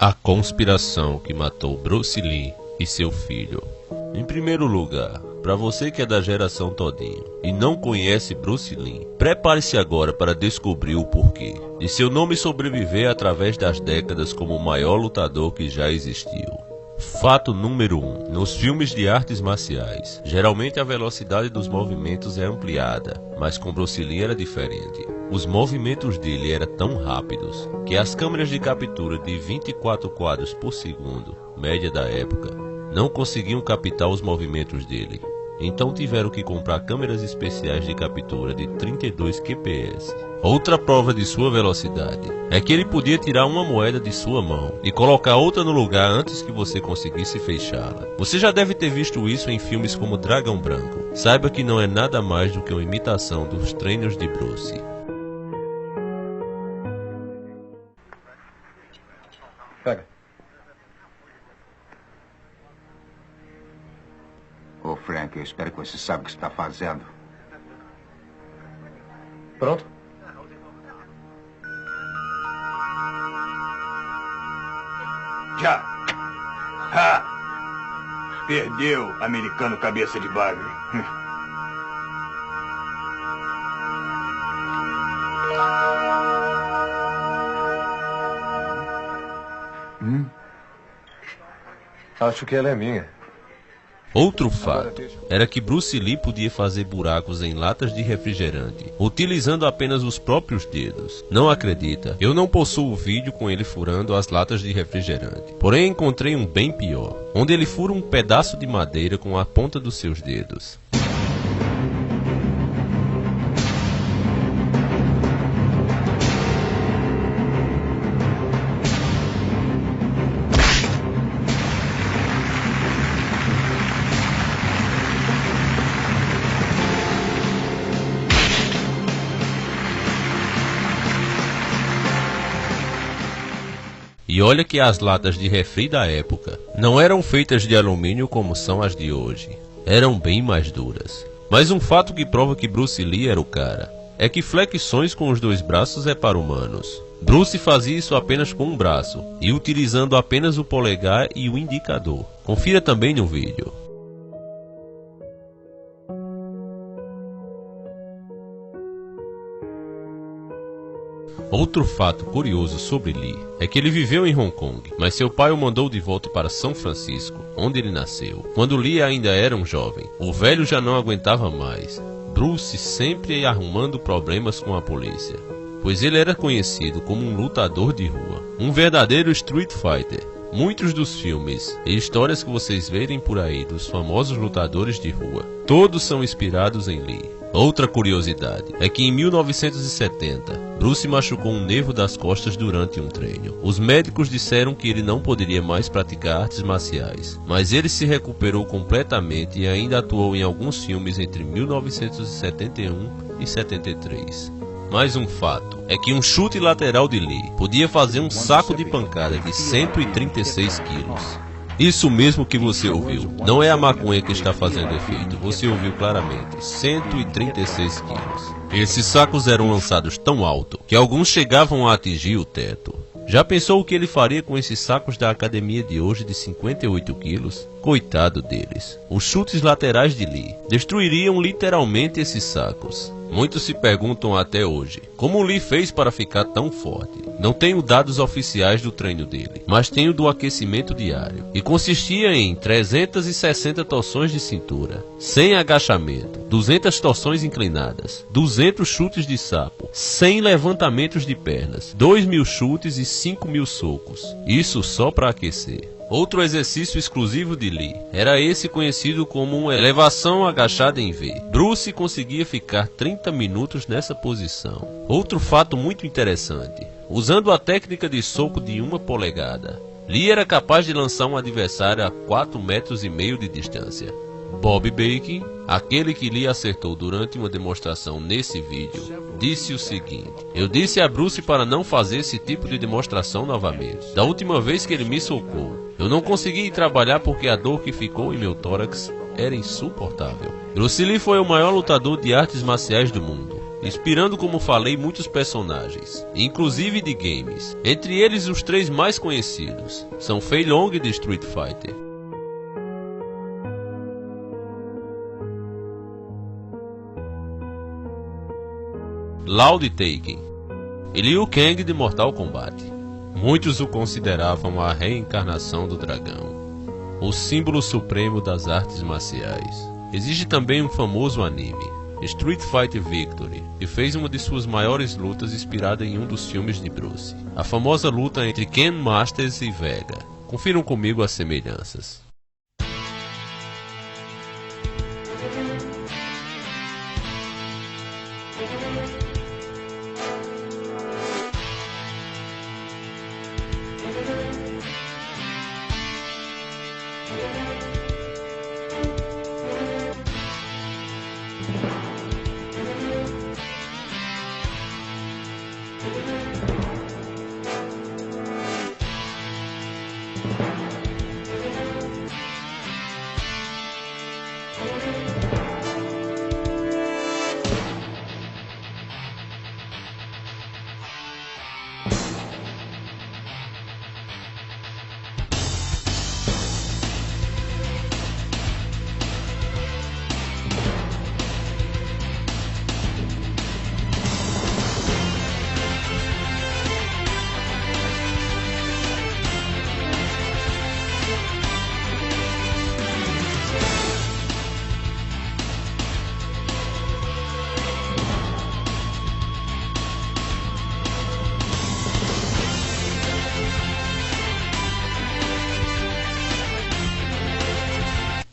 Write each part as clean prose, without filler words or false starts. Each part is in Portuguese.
A conspiração que matou Bruce Lee e seu filho. Em primeiro lugar, para você que é da geração todinho e não conhece Bruce Lee, prepare-se agora para descobrir o porquê de seu nome sobreviver através das décadas como o maior lutador que já existiu. Fato número 1. Nos filmes de artes marciais, geralmente a velocidade dos movimentos é ampliada, mas com Bruce Lee era diferente. Os movimentos dele eram tão rápidos que as câmeras de captura de 24 quadros por segundo, média da época, não conseguiam captar os movimentos dele. Então tiveram que comprar câmeras especiais de captura de 32 kps. Outra prova de sua velocidade é que ele podia tirar uma moeda de sua mão e colocar outra no lugar antes que você conseguisse fechá-la. Você já deve ter visto isso em filmes como Dragão Branco. Saiba que não é nada mais do que uma imitação dos treinos de Bruce. Pega. Ô, Frank, eu espero que você saiba o que está fazendo. Pronto? Já. Ha! Perdeu, americano cabeça de bagre. Acho que ela é minha. Outro fato era que Bruce Lee podia fazer buracos em latas de refrigerante, utilizando apenas os próprios dedos. Não acredita? Eu não possuo o vídeo com ele furando as latas de refrigerante. Porém encontrei um bem pior, onde ele fura um pedaço de madeira com a ponta dos seus dedos. E olha que as latas de refri da época não eram feitas de alumínio como são as de hoje. Eram bem mais duras. Mas um fato que prova que Bruce Lee era o cara é que flexões com os dois braços é para humanos. Bruce fazia isso apenas com um braço e utilizando apenas o polegar e o indicador. Confira também no vídeo. Outro fato curioso sobre Lee é que ele viveu em Hong Kong, mas seu pai o mandou de volta para São Francisco, onde ele nasceu. Quando Lee ainda era um jovem, o velho já não aguentava mais. Bruce sempre arrumando problemas com a polícia, pois ele era conhecido como um lutador de rua, um verdadeiro Street Fighter. Muitos dos filmes e histórias que vocês verem por aí dos famosos lutadores de rua, todos são inspirados em Lee. Outra curiosidade é que em 1970, Bruce machucou um nervo das costas durante um treino. Os médicos disseram que ele não poderia mais praticar artes marciais, mas ele se recuperou completamente e ainda atuou em alguns filmes entre 1971 e 73. Mais um fato é que um chute lateral de Lee podia fazer um saco de pancada de 136 quilos. Isso mesmo que você ouviu, não é a maconha que está fazendo efeito, você ouviu claramente, 136 quilos. Esses sacos eram lançados tão alto que alguns chegavam a atingir o teto. Já pensou o que ele faria com esses sacos da academia de hoje de 58 quilos? Coitado deles. Os chutes laterais de Lee destruiriam literalmente esses sacos. Muitos se perguntam até hoje, como Lee fez para ficar tão forte? Não tenho dados oficiais do treino dele, mas tenho do aquecimento diário, e consistia em 360 torções de cintura, 100 agachamento, 200 torções inclinadas, 200 chutes de sapo, 100 levantamentos de pernas, 2.000 chutes e 5.000 socos. Isso só para aquecer. Outro exercício exclusivo de Lee era esse conhecido como uma elevação agachada em V. Bruce conseguia ficar 30 minutos nessa posição. Outro fato muito interessante, usando a técnica de soco de 1 polegada, Lee era capaz de lançar um adversário a 4,5 metros de distância. Bob Bacon, aquele que Lee acertou durante uma demonstração nesse vídeo, disse o seguinte: eu disse a Bruce para não fazer esse tipo de demonstração novamente. Da última vez que ele me socou, eu não consegui ir trabalhar porque a dor que ficou em meu tórax era insuportável. Bruce Lee foi o maior lutador de artes marciais do mundo. inspirando, como falei, muitos personagens, inclusive de games. Entre eles, os 3 mais conhecidos são Fei Long de Street Fighter, Lau de Tekken e Liu Kang de Mortal Kombat. Muitos o consideravam a reencarnação do dragão, o símbolo supremo das artes marciais. Existe também um famoso anime, Street Fighter Victory, que fez uma de suas maiores lutas inspirada em um dos filmes de Bruce, a famosa luta entre Ken Masters e Vega. Confiram comigo as semelhanças.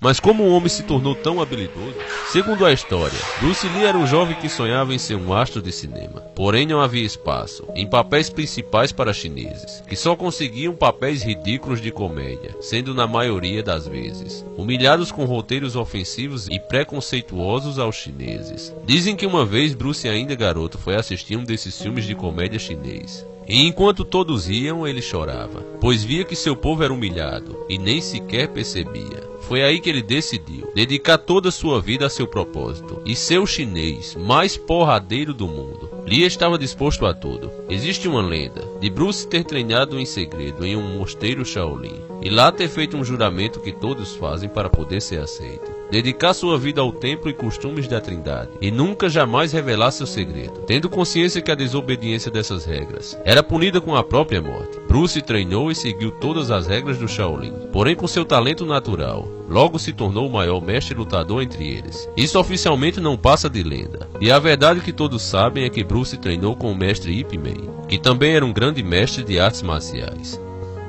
Mas como o homem se tornou tão habilidoso? Segundo a história, Bruce Lee era um jovem que sonhava em ser um astro de cinema. Porém não havia espaço em papéis principais para chineses, que só conseguiam papéis ridículos de comédia, sendo na maioria das vezes humilhados com roteiros ofensivos e preconceituosos aos chineses. Dizem que uma vez Bruce, ainda garoto, foi assistir um desses filmes de comédia chinês. E enquanto todos riam, ele chorava, pois via que seu povo era humilhado e nem sequer percebia. Foi aí que ele decidiu dedicar toda a sua vida a seu propósito e ser o chinês mais porradeiro do mundo. Lee estava disposto a tudo. Existe uma lenda de Bruce ter treinado em segredo em um mosteiro Shaolin e lá ter feito um juramento que todos fazem para poder ser aceito. Dedicar sua vida ao templo e costumes da Trindade e nunca jamais revelar seu segredo, tendo consciência que a desobediência dessas regras era punida com a própria morte. Bruce treinou e seguiu todas as regras do Shaolin, porém com seu talento natural, logo se tornou o maior mestre lutador entre eles. Isso oficialmente não passa de lenda, e a verdade que todos sabem é que Bruce treinou com o mestre Ip Man, que também era um grande mestre de artes marciais.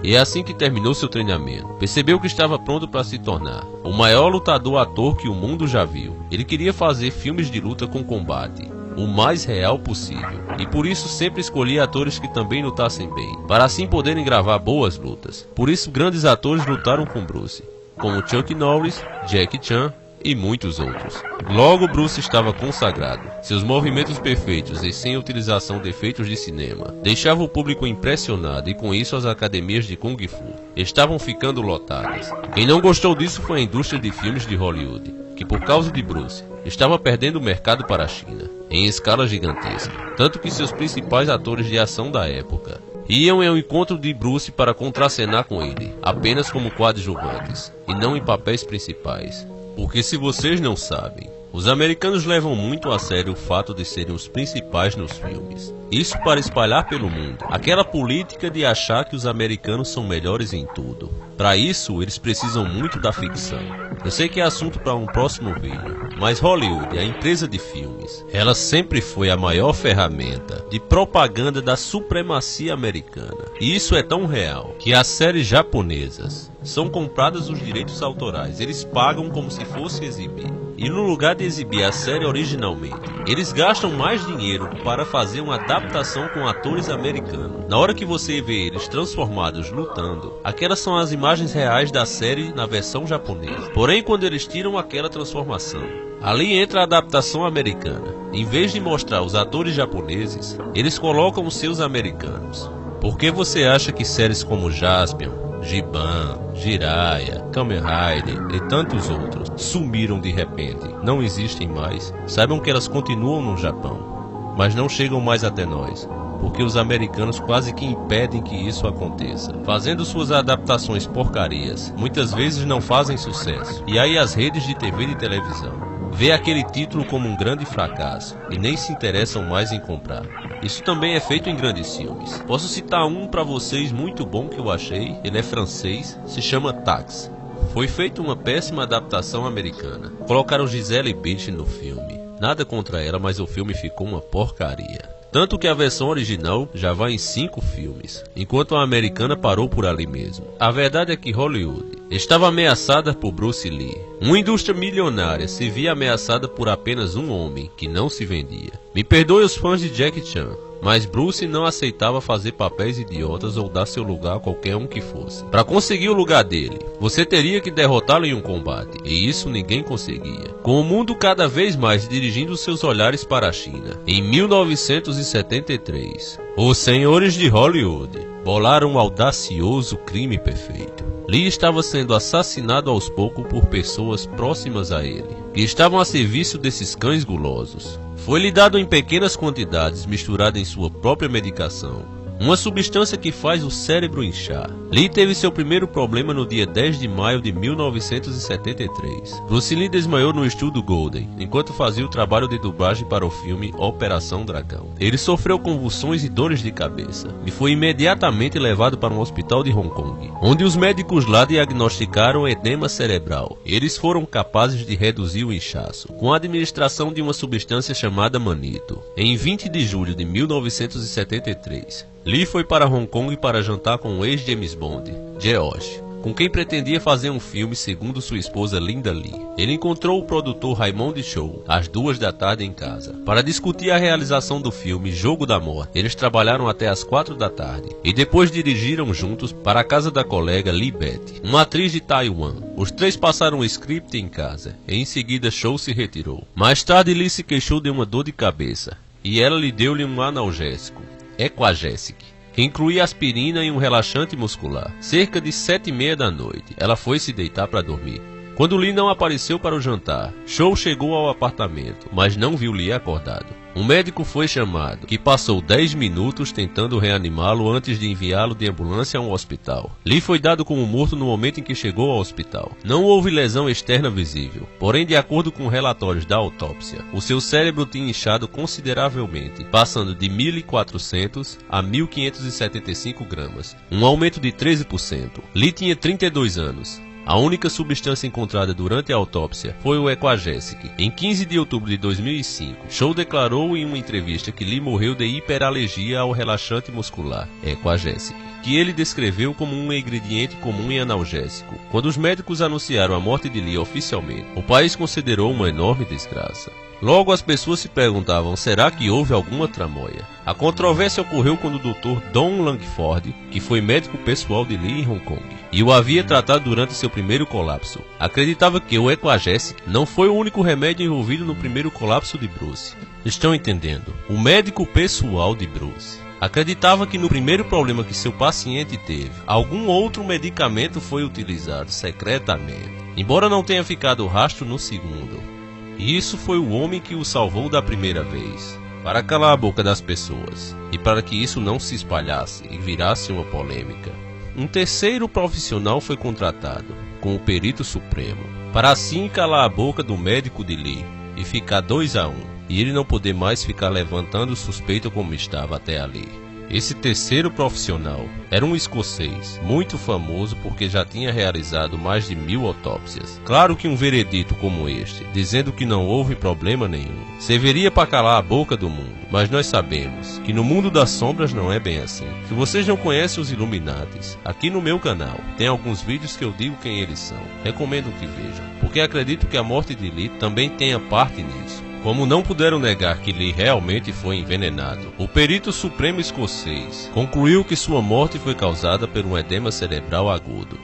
E é assim que terminou seu treinamento. Percebeu que estava pronto para se tornar o maior lutador ator que o mundo já viu. Ele queria fazer filmes de luta com combate, o mais real possível, e por isso sempre escolhia atores que também lutassem bem, para assim poderem gravar boas lutas. Por isso grandes atores lutaram com Bruce, como Chuck Norris, Jackie Chan e muitos outros. Logo Bruce estava consagrado. Seus movimentos perfeitos e sem utilização de efeitos de cinema deixavam o público impressionado, e com isso as academias de Kung Fu estavam ficando lotadas. Quem não gostou disso foi a indústria de filmes de Hollywood, que por causa de Bruce estava perdendo o mercado para a China em escala gigantesca, tanto que seus principais atores de ação da época iam ao encontro de Bruce para contracenar com ele, apenas como coadjuvantes e não em papéis principais. Porque se vocês não sabem, os americanos levam muito a sério o fato de serem os principais nos filmes. Isso para espalhar pelo mundo aquela política de achar que os americanos são melhores em tudo. Para isso, eles precisam muito da ficção. Eu sei que é assunto para um próximo vídeo, mas Hollywood, a empresa de filmes, ela sempre foi a maior ferramenta de propaganda da supremacia americana. E isso é tão real que as séries japonesas são compradas os direitos autorais. Eles pagam como se fosse exibir. E no lugar de exibir a série originalmente, eles gastam mais dinheiro para fazer uma adaptação com atores americanos. Na hora que você vê eles transformados lutando, aquelas são as imagens reais da série na versão japonesa. Porém, quando eles tiram aquela transformação, ali entra a adaptação americana. Em vez de mostrar os atores japoneses, eles colocam os seus americanos. Por que você acha que séries como Jaspion, Giban, Jiraiya, Kamen Rider e tantos outros sumiram de repente? Não existem mais. Saibam que elas continuam no Japão. mas não chegam mais até nós, porque os americanos quase que impedem que isso aconteça, fazendo suas adaptações porcarias, muitas vezes não fazem sucesso. E aí as redes de TV e televisão vê aquele título como um grande fracasso e nem se interessam mais em comprar. Isso também é feito em grandes filmes. Posso citar um para vocês muito bom que eu achei, ele é francês, se chama Taxi. Foi feita uma péssima adaptação americana. Colocaram Gisele Bündchen no filme. Nada contra ela, mas o filme ficou uma porcaria. Tanto que a versão original já vai em 5 filmes, enquanto a americana parou por ali mesmo. A verdade é que Hollywood estava ameaçada por Bruce Lee. Uma indústria milionária se via ameaçada por apenas um homem que não se vendia. Me perdoe os fãs de Jackie Chan, mas Bruce não aceitava fazer papéis idiotas ou dar seu lugar a qualquer um que fosse. Para conseguir o lugar dele, você teria que derrotá-lo em um combate, e isso ninguém conseguia. Com o mundo cada vez mais dirigindo seus olhares para a China, em 1973, os senhores de Hollywood bolaram um audacioso crime perfeito. Lee estava sendo assassinado aos poucos por pessoas próximas a ele, que estavam a serviço desses cães gulosos. Foi-lhe dado em pequenas quantidades, misturado em sua própria medicação, uma substância que faz o cérebro inchar. Lee teve seu primeiro problema no dia 10 de maio de 1973. Bruce Lee desmaiou no estúdio Golden, enquanto fazia o trabalho de dublagem para o filme Operação Dragão. Ele sofreu convulsões e dores de cabeça, e foi imediatamente levado para um hospital de Hong Kong, onde os médicos lá diagnosticaram edema cerebral. Eles foram capazes de reduzir o inchaço, com a administração de uma substância chamada manito. Em 20 de julho de 1973, Lee foi para Hong Kong para jantar com o ex-James Bond, George, com quem pretendia fazer um filme segundo sua esposa Linda Lee. Ele encontrou o produtor Raymond Chow às 2 da tarde em casa, para discutir a realização do filme Jogo da Morte. Eles trabalharam até às 4 da tarde, e depois dirigiram juntos para a casa da colega Lee Betty, uma atriz de Taiwan. Os três passaram o script em casa, e em seguida Chow se retirou. Mais tarde Lee se queixou de uma dor de cabeça, e ela lhe deu-lhe um analgésico, Equagesic, que incluía aspirina e um relaxante muscular. Cerca de 7h30 da noite, ela foi se deitar para dormir. Quando Lee não apareceu para o jantar, Chow chegou ao apartamento, mas não viu Lee acordado. Um médico foi chamado, que passou 10 minutos tentando reanimá-lo antes de enviá-lo de ambulância a um hospital. Lee foi dado como morto no momento em que chegou ao hospital. Não houve lesão externa visível, porém, de acordo com relatórios da autópsia, o seu cérebro tinha inchado consideravelmente, passando de 1.400 a 1.575 gramas, um aumento de 13%. Lee tinha 32 anos. A única substância encontrada durante a autópsia foi o Equagesic. Em 15 de outubro de 2005, Chow declarou em uma entrevista que Lee morreu de hiperalergia ao relaxante muscular, Equagesic, que ele descreveu como um ingrediente comum em analgésico. Quando os médicos anunciaram a morte de Lee oficialmente, o país considerou uma enorme desgraça. Logo as pessoas se perguntavam, será que houve alguma tramóia? A controvérsia ocorreu quando o Dr. Don Langford, que foi médico pessoal de Lee em Hong Kong, e o havia tratado durante seu primeiro colapso, acreditava que o Equagesic não foi o único remédio envolvido no primeiro colapso de Bruce. Estão entendendo? O médico pessoal de Bruce acreditava que no primeiro problema que seu paciente teve, algum outro medicamento foi utilizado secretamente, embora não tenha ficado rastro no segundo. E isso foi o homem que o salvou da primeira vez, para calar a boca das pessoas, e para que isso não se espalhasse e virasse uma polêmica. Um terceiro profissional foi contratado, com o perito supremo, para assim calar a boca do médico de Lee, e ficar 2-1, e ele não poder mais ficar levantando suspeita como estava até ali. Esse terceiro profissional era um escocês, muito famoso porque já tinha realizado mais de 1000 autópsias. Claro que um veredito como este, dizendo que não houve problema nenhum, serviria para calar a boca do mundo, mas nós sabemos que no mundo das sombras não é bem assim. Se vocês não conhecem os Illuminatis, aqui no meu canal tem alguns vídeos que eu digo quem eles são. Recomendo que vejam, porque acredito que a morte de Lee também tenha parte nisso. Como não puderam negar que Lee realmente foi envenenado, o perito supremo escocês concluiu que sua morte foi causada por um edema cerebral agudo,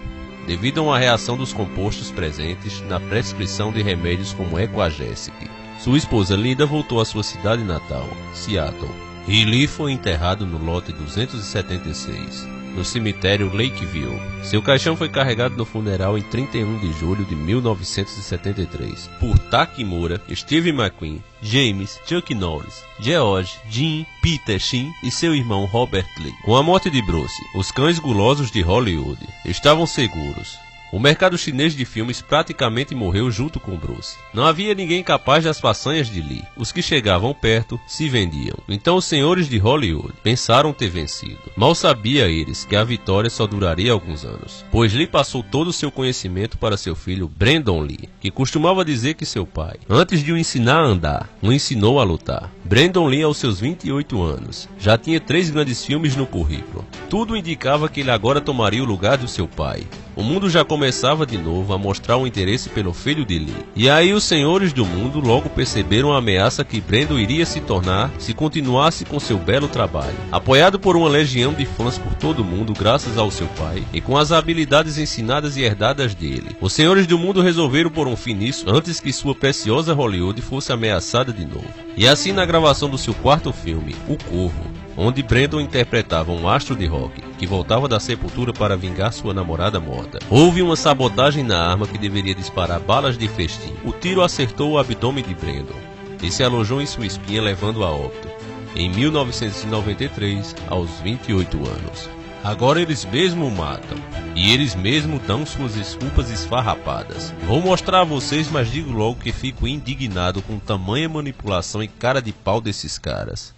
devido a uma reação dos compostos presentes na prescrição de remédios como Equagesic. Sua esposa Linda voltou à sua cidade natal, Seattle, e Lee foi enterrado no lote 276, no cemitério Lakeview. Seu caixão foi carregado no funeral em 31 de julho de 1973 por Takimura, Steve McQueen, James, Chuck Norris, George, Jim, Peter Sheen e seu irmão Robert Lee. Com a morte de Bruce, os cães gulosos de Hollywood estavam seguros. O mercado chinês de filmes praticamente morreu junto com Bruce. Não havia ninguém capaz das façanhas de Lee. Os que chegavam perto se vendiam. Então os senhores de Hollywood pensaram ter vencido. Mal sabia eles que a vitória só duraria alguns anos, pois Lee passou todo o seu conhecimento para seu filho Brandon Lee, que costumava dizer que seu pai, antes de o ensinar a andar, o ensinou a lutar. Brandon Lee, aos seus 28 anos, já tinha 3 grandes filmes no currículo. Tudo indicava que ele agora tomaria o lugar do seu pai. O mundo já começava de novo a mostrar um interesse pelo filho de Lee. E aí os senhores do mundo logo perceberam a ameaça que Brandon iria se tornar se continuasse com seu belo trabalho. Apoiado por uma legião de fãs por todo o mundo graças ao seu pai e com as habilidades ensinadas e herdadas dele, os senhores do mundo resolveram pôr um fim nisso antes que sua preciosa Hollywood fosse ameaçada de novo. E assim, na gravação do seu quarto filme, O Corvo, onde Brandon interpretava um astro de rock que voltava da sepultura para vingar sua namorada morta, houve uma sabotagem na arma que deveria disparar balas de festim. O tiro acertou o abdômen de Brandon e se alojou em sua espinha, levando-o a óbito em 1993, aos 28 anos. Agora eles mesmo o matam, e eles mesmo dão suas desculpas esfarrapadas. Vou mostrar a vocês, mas digo logo que fico indignado com tamanha manipulação e cara de pau desses caras.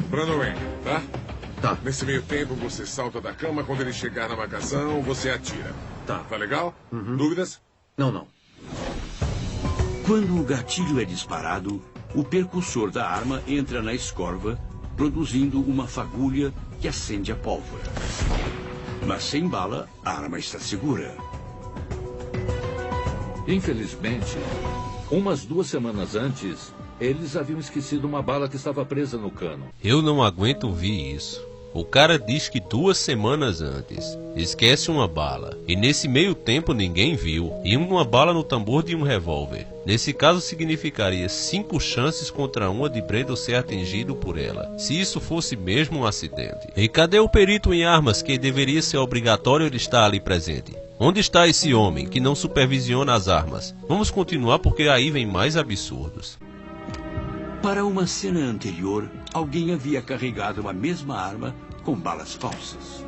Brandon Wayne, tá? Tá. Nesse meio tempo, você salta da cama. Quando ele chegar na marcação, você atira. Tá. Tá legal? Uhum. Dúvidas? Não. Quando o gatilho é disparado, o percussor da arma entra na escorva, produzindo uma fagulha que acende a pólvora. Mas sem bala, a arma está segura. Infelizmente, umas 2 semanas antes, eles haviam esquecido uma bala que estava presa no cano. Eu não aguento ouvir isso. O cara diz que 2 semanas antes esquece uma bala, e nesse meio tempo ninguém viu, e uma bala no tambor de um revólver. Nesse caso significaria 5 chances contra uma de Brandon ser atingido por ela, se isso fosse mesmo um acidente. E cadê o perito em armas que deveria ser obrigatório ele estar ali presente? Onde está esse homem que não supervisiona as armas? Vamos continuar porque aí vem mais absurdos. Para uma cena anterior, alguém havia carregado a mesma arma com balas falsas.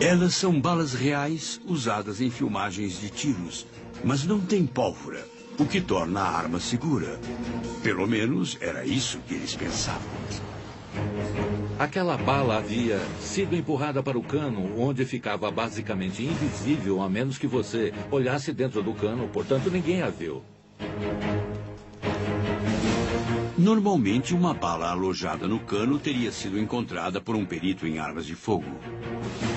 Elas são balas reais usadas em filmagens de tiros, mas não têm pólvora, o que torna a arma segura. Pelo menos era isso que eles pensavam. Aquela bala havia sido empurrada para o cano, onde ficava basicamente invisível a menos que você olhasse dentro do cano, portanto ninguém a viu. Normalmente, uma bala alojada no cano teria sido encontrada por um perito em armas de fogo.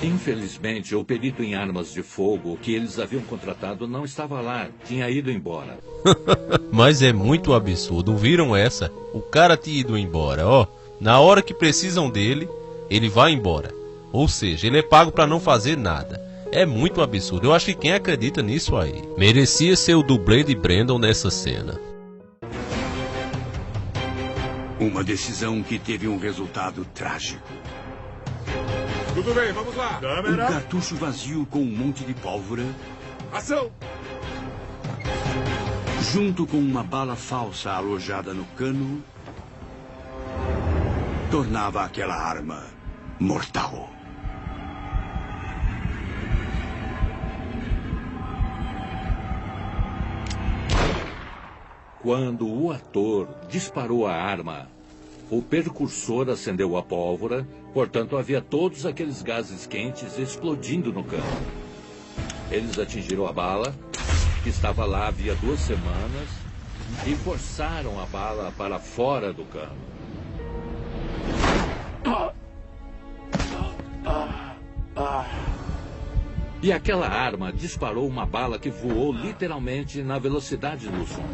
Infelizmente, o perito em armas de fogo que eles haviam contratado não estava lá, tinha ido embora. Mas é muito absurdo, viram essa? O cara tinha ido embora, ó. Na hora que precisam dele, ele vai embora. Ou seja, ele é pago para não fazer nada. É muito absurdo, eu acho que quem acredita nisso aí merecia ser o dublê de Brandon nessa cena. Uma decisão que teve um resultado trágico. Tudo bem, vamos lá. Um cartucho vazio com um monte de pólvora. Ação! Junto com uma bala falsa alojada no cano, tornava aquela arma mortal. Quando o ator disparou a arma, o percursor acendeu a pólvora, portanto havia todos aqueles gases quentes explodindo no cano. Eles atingiram a bala, que estava lá havia 2 semanas, e forçaram a bala para fora do cano. E aquela arma disparou uma bala que voou literalmente na velocidade do som.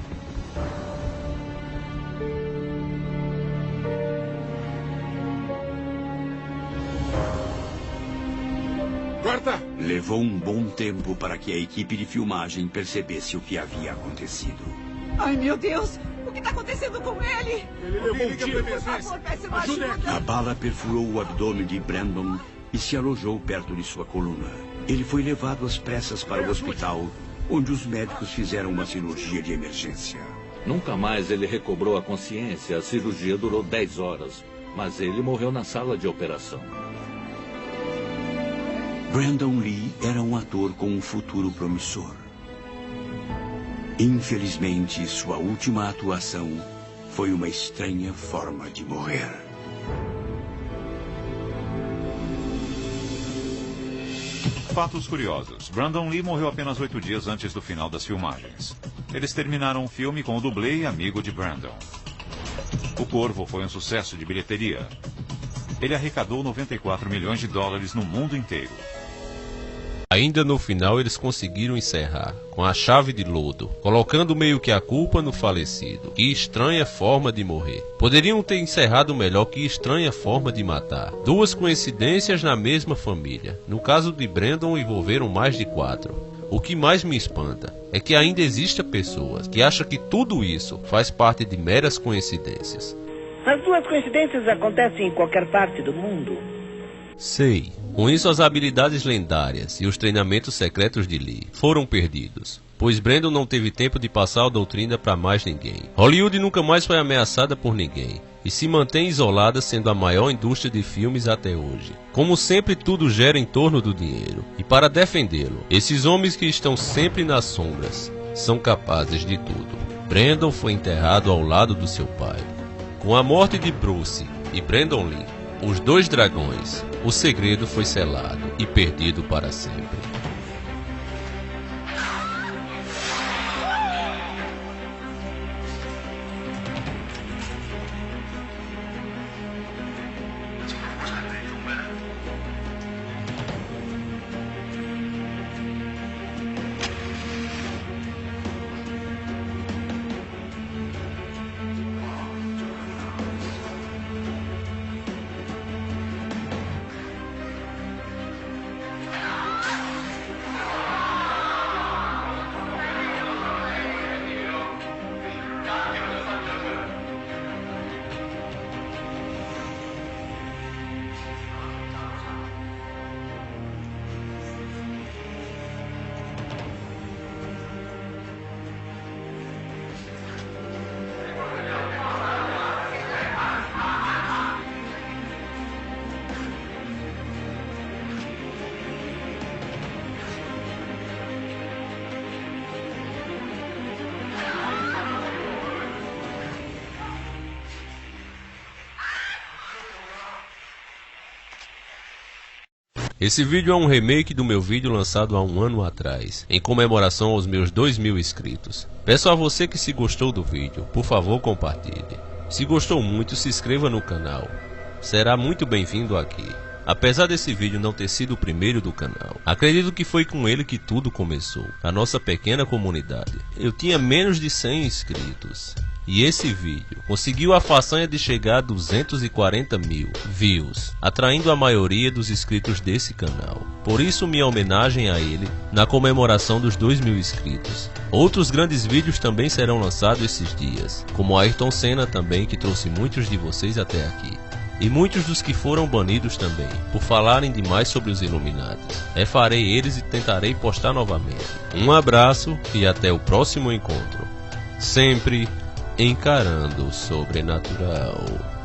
Corta! Levou um bom tempo para que a equipe de filmagem percebesse o que havia acontecido. Ai, meu Deus! O que está acontecendo com ele? Ele levou um tiro. Por favor, peça uma ajuda. A bala perfurou o abdômen de Brandon e se alojou perto de sua coluna. Ele foi levado às pressas para o hospital, onde os médicos fizeram uma cirurgia de emergência. Nunca mais ele recobrou a consciência. A cirurgia durou 10 horas, mas ele morreu na sala de operação. Brandon Lee era um ator com um futuro promissor. Infelizmente, sua última atuação foi uma estranha forma de morrer. Fatos curiosos. Brandon Lee morreu apenas 8 dias antes do final das filmagens. Eles terminaram o filme com o dublê e amigo de Brandon. O Corvo foi um sucesso de bilheteria. Ele arrecadou 94 milhões de dólares no mundo inteiro. Ainda no final eles conseguiram encerrar, com a chave de lodo, colocando meio que a culpa no falecido. Que estranha forma de morrer. Poderiam ter encerrado melhor. Que estranha forma de matar. Duas coincidências na mesma família. No caso de Brandon envolveram mais de 4. O que mais me espanta é que ainda existem pessoas que acham que tudo isso faz parte de meras coincidências. As duas coincidências acontecem em qualquer parte do mundo. Sei. Com isso, as habilidades lendárias e os treinamentos secretos de Lee foram perdidos, pois Brandon não teve tempo de passar a doutrina para mais ninguém. Hollywood nunca mais foi ameaçada por ninguém e se mantém isolada, sendo a maior indústria de filmes até hoje. Como sempre, tudo gira em torno do dinheiro, e para defendê-lo, esses homens que estão sempre nas sombras são capazes de tudo. Brandon foi enterrado ao lado do seu pai. Com a morte de Bruce e Brandon Lee, os dois dragões, o segredo foi selado e perdido para sempre. Esse vídeo é um remake do meu vídeo lançado há um ano atrás, em comemoração aos meus 2.000 inscritos. Peço a você que, se gostou do vídeo, por favor compartilhe. Se gostou muito, se inscreva no canal. Será muito bem-vindo aqui. Apesar desse vídeo não ter sido o primeiro do canal, acredito que foi com ele que tudo começou, a nossa pequena comunidade. Eu tinha menos de 100 inscritos. E esse vídeo conseguiu a façanha de chegar a 240 mil views, atraindo a maioria dos inscritos desse canal. Por isso, minha homenagem a ele na comemoração dos 2.000 inscritos. Outros grandes vídeos também serão lançados esses dias, como Ayrton Senna também, que trouxe muitos de vocês até aqui. E muitos dos que foram banidos também, por falarem demais sobre os Illuminati. Refarei eles e tentarei postar novamente. Um abraço e até o próximo encontro. Sempre encarando o sobrenatural.